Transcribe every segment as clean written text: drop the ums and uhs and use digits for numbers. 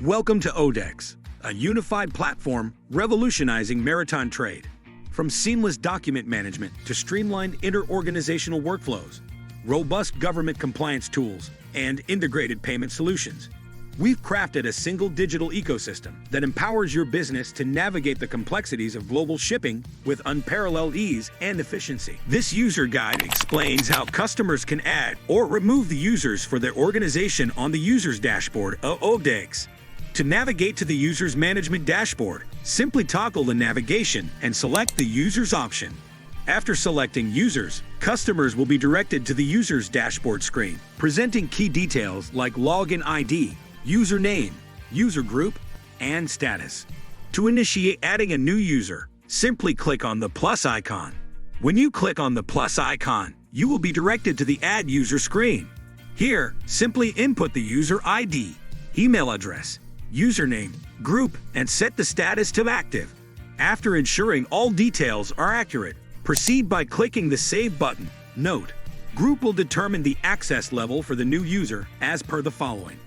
Welcome to ODeX, a unified platform revolutionizing maritime trade. From seamless document management to streamlined inter-organizational workflows, robust government compliance tools, and integrated payment solutions, we've crafted a single digital ecosystem that empowers your business to navigate the complexities of global shipping with unparalleled ease and efficiency. This user guide explains how customers can add or remove the users for their organization on the user's dashboard of ODeX. To navigate to the user's management dashboard, simply toggle the navigation and select the Users option. After selecting Users, customers will be directed to the user's dashboard screen, presenting key details like login ID, username, user group, and status. To initiate adding a new user, simply click on the plus icon. When you click on the plus icon, you will be directed to the Add User screen. Here, simply input the user ID, email address, username, group, and set the status to active. After ensuring all details are accurate, proceed by clicking the Save button. Note: Group will determine the access level for the new user as per the following.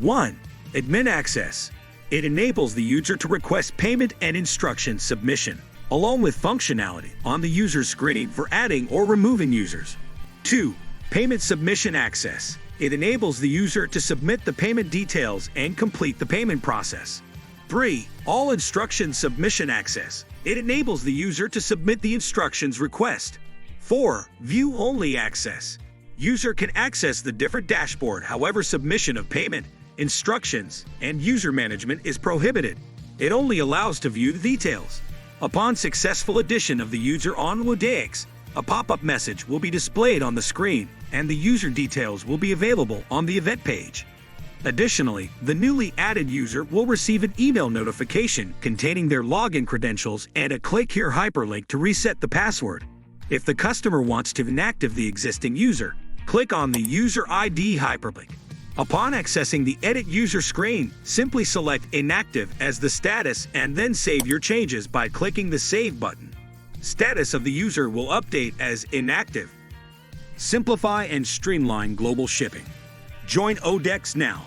1. Admin access. It enables the user to request payment and instruction submission, along with functionality on the user screen for adding or removing users. 2. Payment submission access. It enables the user to submit the payment details and complete the payment process. 3. All instruction submission access. It enables the user to submit the instructions request. 4. View-only access. User can access the different dashboard, however submission of payment, instructions, and user management is prohibited. It only allows to view the details. Upon successful addition of the user on ODeX, a pop-up message will be displayed on the screen, and the user details will be available on the event page. Additionally, the newly added user will receive an email notification containing their login credentials and a click here hyperlink to reset the password. If the customer wants to inactive the existing user, click on the User ID hyperlink. Upon accessing the Edit User screen, simply select Inactive as the status and then save your changes by clicking the Save button. Status of the user will update as inactive. Simplify and streamline global shipping. Join ODeX now